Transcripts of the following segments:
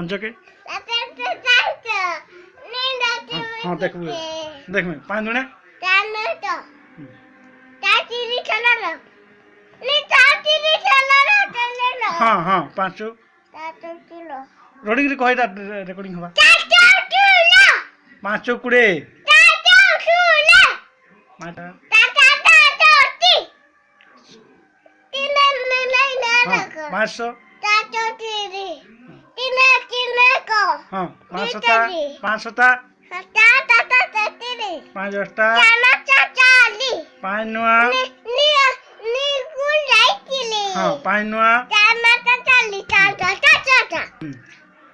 पंचके हाँ देख में 5 दुणे हाँ हाँ 5 रोडिंग कह रेकर्डिंग हवा 5 कुड़े 500 हाँ 500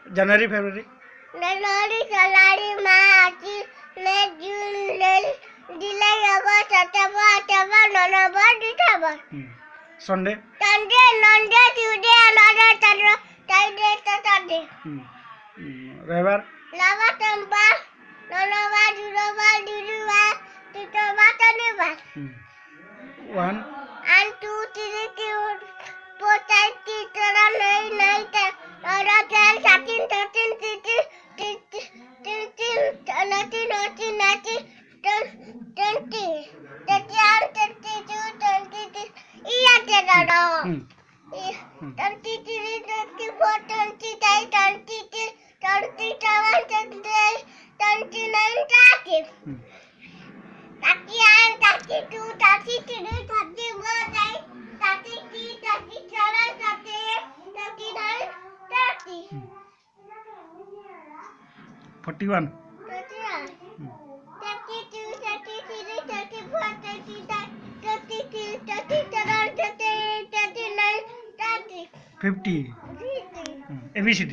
जनवरी फरवरी मार्च मई जून जुलाई अगस्त सितंबर नवंबर दिसंबर संडे नंडे ट्यूसडे थर्सडे सैटरडे रविवार सोमवार मंगलवार बुधवार गुरुवार शुक्रवार शनिवार 1 2 3 4 5 6 7 8 9 10 11 41 50 ABCD